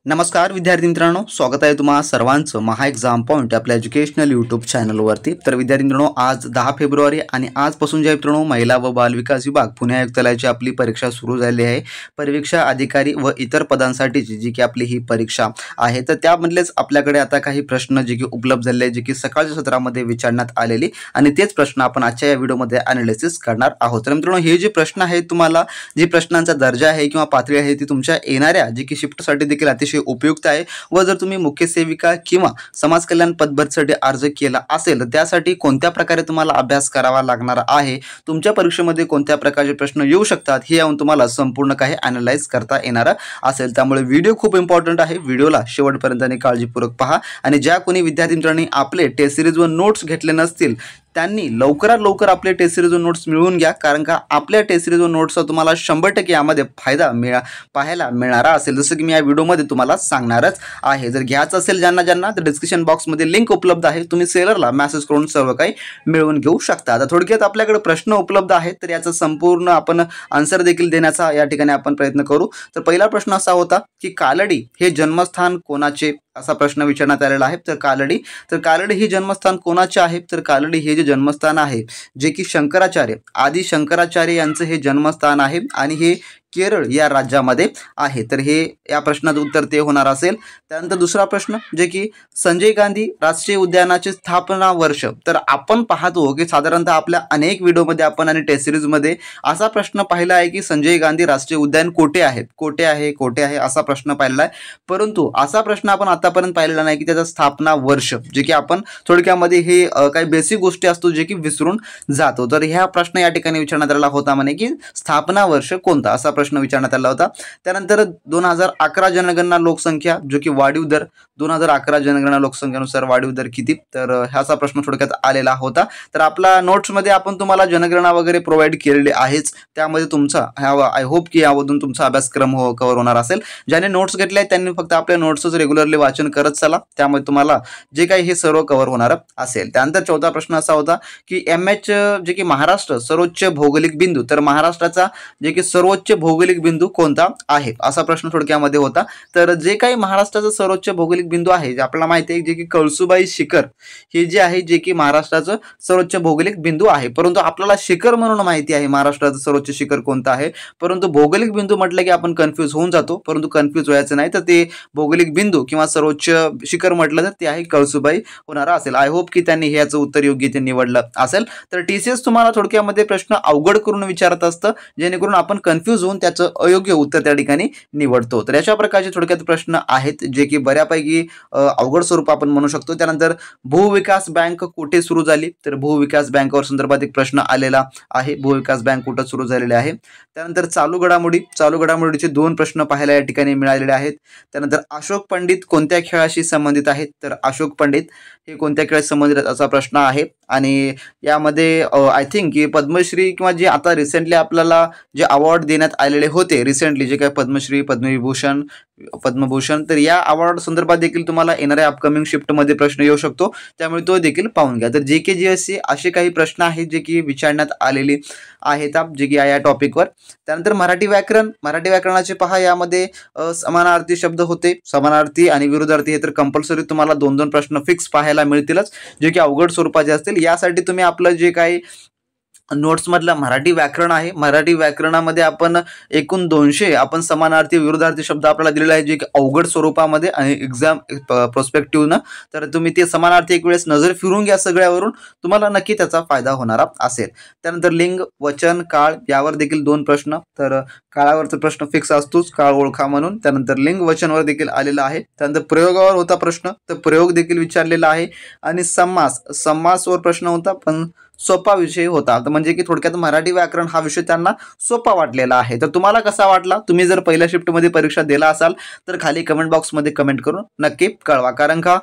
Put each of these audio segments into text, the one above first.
नमस्कार विद्यार्थी मित्रांनो, स्वागत आहे तुम्हा सर्वांचं महा एक्झाम पॉइंट आपल्या एज्युकेशनल यूट्यूब चॅनलवरती। तर विद्यार्थी मित्रांनो, आज 10 फेब्रुवारी आणि आजपासून जे मित्रांनो महिला व बालविकास विभाग पुणे आयुक्तालयाची आपली परीक्षा सुरू झाली आहे। परीक्षा अधिकारी व इतर पदांसाठीची जी की आपली ही परीक्षा आहे, तर त्यामधलेच आपल्याकडे आता काही प्रश्न जे की उपलब्ध झाले, जे की सकाळच्या सत्रामध्ये विचारण्यात आलेली आणि तेच प्रश्न आपण आजच्या या व्हिडिओमध्ये ॲनालिसिस करणार आहोत। तर मित्रांनो, हे जे प्रश्न आहे, तुम्हाला जी प्रश्नांचा दर्जा आहे किंवा पातळी आहे ती तुमच्या येणाऱ्या जी की शिफ्टसाठी देखील अतिशय उपयुक्त आहे। व जर तुम्ही मुख्य सेविका किंवा समाज कल्याण पदभरतीसाठी अर्ज केला असेल तर त्यासाठी कोणत्या प्रकारे तुम्हाला अभ्यास करावा लागणार आहे, तुमच्या परीक्षेमध्ये कोणत्या प्रकारचे प्रश्न येऊ शकतात, हे यावरून तुम्हाला संपूर्ण काही ॲनालाइज करता येणार असेल। त्यामुळे व्हिडिओ खूप इम्पॉर्टंट आहे, व्हिडिओला शेवटपर्यंत काळजीपूर्वक पहा। आणि ज्या कोणी विद्यार्थी मित्रांनी आपले टेस्ट सिरीज व नोट्स घेतले नसतील त्यांनी लवकरात लवकर आपले टेस्ट सिरीज व नोट्स मिळवून घ्या, कारण का आपल्या टेस्ट सिरीज व नोट्सचा तुम्हाला 100% यामध्ये फायदा पाहायला मिळणार असेल, जसं की मी या व्हिडिओमध्ये तुम्हाला सांगणारच आहे। जर घ्यायचं असेल ज्यांना तर डिस्क्रिप्शन बॉक्समध्ये लिंक उपलब्ध आहे, तुम्ही सेलरला मेसेज करून सर्व काही मिळवून घेऊ शकता। आता थोडक्यात आपल्याकडे प्रश्न उपलब्ध आहेत, तर याचा संपूर्ण आपण आन्सर देखील देण्याचा या ठिकाणी आपण प्रयत्न करू। तर पहिला प्रश्न असा होता की कालडी हे जन्मस्थान कोणाचे, असा प्रश्न विचारण्यात आलेला आहे। तर कालडी ही जन्मस्थान कोणाचे आहे, तर कालडी हे जे जन्मस्थान आहे जे की शंकराचार्य आदि शंकराचार्य यांचं हे जन्मस्थान आहे आणि हे केरळ या राज्यामध्ये आहे। तर हे या प्रश्नाचं उत्तर ते होणार असेल। त्यानंतर दुसरा प्रश्न जे की संजय गांधी राष्ट्रीय उद्यानाचे स्थापना वर्ष, तर आपण पाहतो की साधारणतः आपल्या अनेक व्हिडिओमध्ये आपण आणि टेस्ट सिरीजमध्ये असा प्रश्न पाहिला आहे की संजय गांधी राष्ट्रीय उद्यान कोठे आहे असा प्रश्न पाहिला आहे, परंतु असा प्रश्न आपण आतापर्यंत पाहिलेला नाही की त्याचा स्थापना वर्ष, जे की आपण थोडक्यामध्ये हे काही बेसिक गोष्टी असतो जे की विसरून जातो। तर ह्या प्रश्न या ठिकाणी विचारण्यात आलेला होता म्हणे की स्थापना वर्ष कोणता, असा प्रश्न विचारण्यात आला होता। त्यानंतर 2011 जनगणना लोकसंख्या जो की वाढीव दर, 2011 जनगणना लोकसंख्येनुसार वाढीव दर किती, तर ह्याचा प्रश्न थोडक्यात आलेला होता। तर आपला नोट्समध्ये आपण तुम्हाला जनगणना वगैरे प्रोव्हाइड केलेली आहेच, त्यामध्ये तुमचा आय होप की यामधून तुमचा अभ्यासक्रम कव्हर होणार असेल। ज्याने नोट्स घेतले आहेत त्यांनी फक्त आपल्या नोट्सच रेग्युलरली वाचन करत चला, त्यामुळे तुम्हाला जे काही हे सर्व कव्हर होणार असेल। त्यानंतर चौथा प्रश्न असा होता की MH जे की महाराष्ट्र सर्वोच्च भौगोलिक बिंदू, तर महाराष्ट्राचा जे की सर्वोच्च भौगोलिक बिंदू कोणता आहे, असा प्रश्न थोडक्यामध्ये होता। तर जे काही महाराष्ट्राचा सर्वोच्च भौगोलिक बिंदू आहे, जे आपल्याला माहिती आहे जे की कळसुबाई शिखर हे जे आहे जे की महाराष्ट्राचं सर्वोच्च भौगोलिक बिंदू आहे, परंतु आपल्याला शिखर म्हणून माहिती आहे महाराष्ट्राचं सर्वोच्च शिखर कोणतं आहे, परंतु भौगोलिक बिंदू म्हटलं की आपण कन्फ्यूज होऊन जातो, परंतु कन्फ्यूज व्हायचं नाही। तर ते भौगोलिक बिंदू किंवा सर्वोच्च शिखर म्हटलं तर ते आहे कळसुबाई होणार असेल। आय होप की त्यांनी ह्याचं उत्तर योग्य ते निवडलं असेल। तर TCS तुम्हाला थोडक्यामध्ये प्रश्न अवघड करून विचारत असतं, जेणेकरून आपण कन्फ्यूज होऊन त्याचं अयोग्य उत्तर त्या ठिकाणी निवडतो। तर अशा प्रकारचे थोडक्यात प्रश्न आहेत जे की बऱ्यापैकी अवघड स्वरूप आपण म्हणू शकतो। त्यानंतर भूविकास बँक कुठे सुरू झाली, तर भूविकास बँकेवर संदर्भात एक प्रश्न आलेला आहे, भूविकास बँक कुठे सुरू झालेली आहे। त्यानंतर चालू घडामोडीचे 2 प्रश्न पाहायला या ठिकाणी मिळालेले आहेत। त्यानंतर अशोक पंडित कोणत्या खेळाशी संबंधित आहेत, तर अशोक पंडित हे कोणत्या खेळाशी संबंधित आहेत असा प्रश्न आहे। आणि यामध्ये आय थिंक की पद्मश्री किंवा जे आता रिसेंटली आपल्याला जे अवॉर्ड देण्यात आलेले होते, रिसेंटली जे काही पद्मश्री, पद्मभूषण, तर या अवॉर्ड संदर्भात देखील तुम्हाला येणाऱ्या अपकमिंग शिफ्टमध्ये प्रश्न येऊ शकतो, त्यामुळे तो देखील पाहून घ्या। तर JKGSC असे काही प्रश्न आहेत जे की विचारण्यात आलेले आहेत जे की या टॉपिकवर। त्यानंतर मराठी व्याकरणाचे पहा, यामध्ये समानार्थी शब्द होते, समानार्थी आणि विरुद्धार्थी हे तर कंपल्सरी तुम्हाला 2-2 प्रश्न फिक्स पाहायला मिळतीलच, जे की अवघड स्वरूपाचे असतील। यासाठी तुम्ही आपलं जे काही नोट्स मधला मराठी व्याकरण आहे, मराठी व्याकरणामध्ये आपण एकूण 200 आपण समानार्थी विरुद्धार्थी शब्द आपल्याला दिलेला आहे, जे की अवघड स्वरूपामध्ये आणि एक्झाम प्रोस्पेक्टिव्हनं, तर तुम्ही ते समानार्थी एक वेळेस नजर फिरून घ्या सगळ्यावरून, तुम्हाला नक्की त्याचा फायदा होणार असेल। त्यानंतर लिंग, वचन, काळ यावर देखील 2 प्रश्न, तर काळावरचा प्रश्न फिक्स असतोच, काळ ओळखा म्हणून। त्यानंतर लिंग वचनवर देखील आलेला आहे। त्यानंतर प्रयोगावर होता प्रश्न, तर प्रयोग देखील विचारलेला आहे। आणि समासवर प्रश्न होता, पण सोपा विषय होता, तर म्हणजे की थोडक्यात मराठी व्याकरण हा विषय त्यांना सोपा वाटलेला आहे। तर तुम्हाला कसा वाटला, तुम्ही जर पहिल्या शिफ्टमध्ये परीक्षा दिला असाल तर खाली कमेंट बॉक्समध्ये कमेंट करून नक्की कळवा, कारण का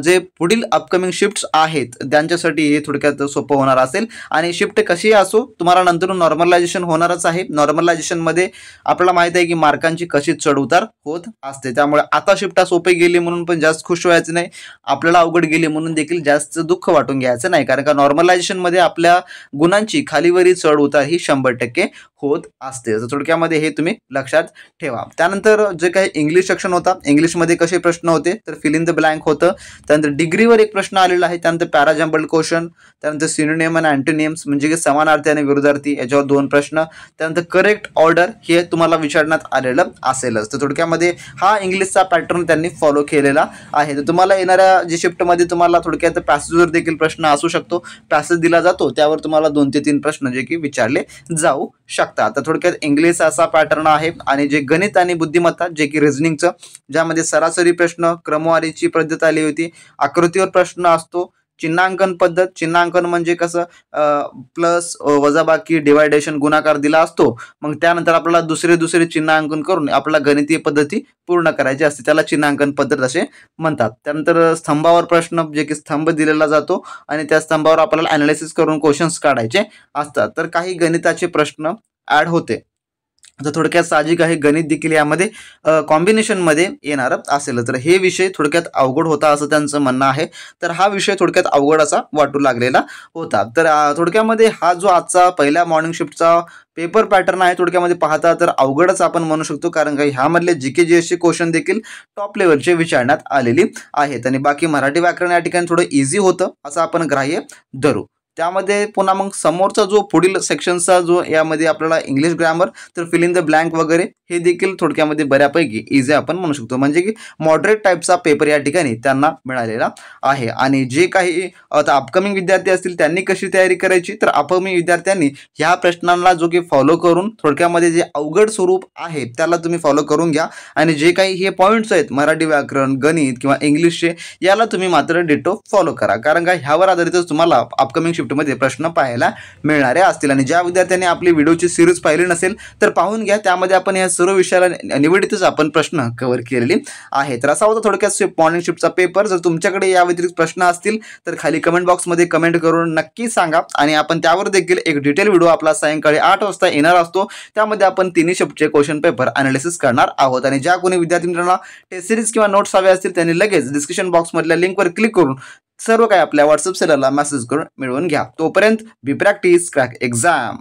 जे पुढील अपकमिंग शिफ्ट्स आहेत त्यांच्यासाठी हे थोडक्यात सोपं होणार असेल। आणि शिफ्ट कशी असो, तुम्हाला नंतर नॉर्मलायझेशन होणारच आहे। नॉर्मलायझेशनमध्ये आपल्याला माहिती आहे की मार्कांची कशी चढ उतार होत असते, त्यामुळे आता शिफ्ट सोपी गेली म्हणून पण जास्त खुश व्हायचं नाही, आपल्याला अवघड गेली म्हणून देखील जास्त दुःख वाटून घ्यायचं नाही, कारण का नॉर्मलायझेशन मध्ये आपल्या गुणांची खालीवरी चढ उतार ही 100% होत असते. तर थोडक्यामध्ये हे तुम्ही लक्षात ठेवा. त्यानंतर जे काही इंग्लिश सेक्शन होता, इंग्लिशमध्ये कसे प्रश्न होते तर फिल इन द ब्लँक होतं. त्यानंतर डिग्रीवर एक प्रश्न आलेला आहे. त्यानंतर पॅराजम्बल क्वेश्चन, त्यानंतर सिनोनिम आणि अँटोनिम्स म्हणजे की समानार्थी आणि विरुद्धार्थी याच्यावर 2 प्रश्न, त्यानंतर करेक्ट ऑर्डर हे तुम्हाला विचारण्यात आलेलं असेलच. तर थोडक्यामध्ये हा इंग्लिशचा पॅटर्न त्यांनी फॉलो केलेला आहे. तर तुम्हाला येणाऱ्या जी शिफ्टमध्ये तुम्हाला थोडक्यात पॅसेजवर देखील प्रश्न असू शकतो. पॅसेज दिला जातो त्यावर तुम्हाला 2 ते 3 प्रश्न जे की विचारले जाऊ शकतात. तर थोडक्यात इंग्लिश असा पॅटर्न आहे. आणि जे गणित आणि बुद्धिमत्ता जे की रिझनिंगचं, ज्यामध्ये सरासरी प्रश्न, क्रमवारीची पद्धत आली होती, आकृतीवर प्रश्न असतो, चिन्हांकन पद्धत, चिन्हांकन म्हणजे कसं प्लस वजाबाकी डिवायडेशन गुणाकार दिला असतो, मग त्यानंतर आपल्याला दुसरे चिन्हांकन करून आपल्याला गणितीय पद्धती पूर्ण करायची असते, त्याला चिन्हांकन पद्धत असे म्हणतात. त्यानंतर स्तंभावर प्रश्न जे की स्तंभ दिलेला जातो आणि त्या स्तंभावर आपल्याला अनालिसिस करून क्वेश्चन्स काढायचे असतात. तर काही गणिताचे प्रश्न ऍड होते. तर थोडक्यात साहजिक आहे गणित देखील यामध्ये कॉम्बिनेशनमध्ये येणार असेल. तर हे विषय थोडक्यात अवघड होता असं त्यांचं म्हणणं आहे. तर हा विषय थोडक्यात अवघड असा वाटू लागलेला होता. तर थोडक्यामध्ये हा जो आजचा पहिल्या मॉर्निंग शिफ्टचा पेपर पॅटर्न आहे थोडक्यामध्ये पाहता तर अवघडच आपण म्हणू शकतो, कारण का ह्यामधले जीके जीएसचे क्वेश्चन देखील टॉप लेवलचे विचारण्यात आलेली आहेत. आणि बाकी मराठी व्याकरण या ठिकाणी थोडं इझी होतं असं आपण ग्राह्य धरू. त्यामध्ये पुन्हा मग समोरचा जो पुढील सेक्शनचा जो यामध्ये आपल्याला इंग्लिश ग्रामर, तर फिल इन द ब्लँक वगैरे हे देखील थोडक्यामध्ये बऱ्यापैकी इझी आपण म्हणू शकतो, म्हणजे की मॉडरेट टाईपचा पेपर या ठिकाणी त्यांना मिळालेला आहे. आणि जे काही आता अपकमिंग विद्यार्थी असतील त्यांनी कशी तयारी करायची, तर अपकमिंग विद्यार्थ्यांनी ह्या प्रश्नांना जो की फॉलो करून थोडक्यामध्ये जे अवघड स्वरूप आहे त्याला तुम्ही फॉलो करून घ्या. आणि जे काही हे पॉईंट्स आहेत मराठी व्याकरण, गणित किंवा इंग्लिशचे, याला तुम्ही मात्र डिटो फॉलो करा, कारण का ह्यावर आधारितच तुम्हाला अपकमिंग शिफ्टमध्ये प्रश्न पाहायला मिळणारे असतील. आणि ज्या विद्यार्थ्यांनी आपली व्हिडिओची सिरीज पाहिली नसेल तर पाहून घ्या, त्यामध्ये आपण या सर्व विषयाला निवडितच आपण प्रश्न कव्हर केलेले आहे. तर असा होता थोडक्यात मॉर्निंग शिफ्टचा पेपर. जर तुमच्याकडे या व्यतिरिक्त प्रश्न असतील तर खाली कमेंट बॉक्समध्ये कमेंट करून नक्की सांगा. आणि आपण त्यावर देखील एक डिटेल व्हिडिओ आपला सायंकाळी 8 वाजता येणार असतो, त्यामध्ये आपण तिन्ही शिफ्टचे क्वेश्चन पेपर अनालिसिस करणार आहोत. आणि ज्या कोणी विद्यार्थी मित्रांना टेस्ट सिरीज किंवा नोट्स हवे असतील त्यांनी लगेच डिस्क्रिप्शन बॉक्समधल्या लिंकवर क्लिक करून सर्व काही आपल्या व्हॉट्सअप सेलरला मेसेज करून मिळवून घ्या. तोपर्यंत बी प्रॅक्टिस क्रॅक एक्झाम.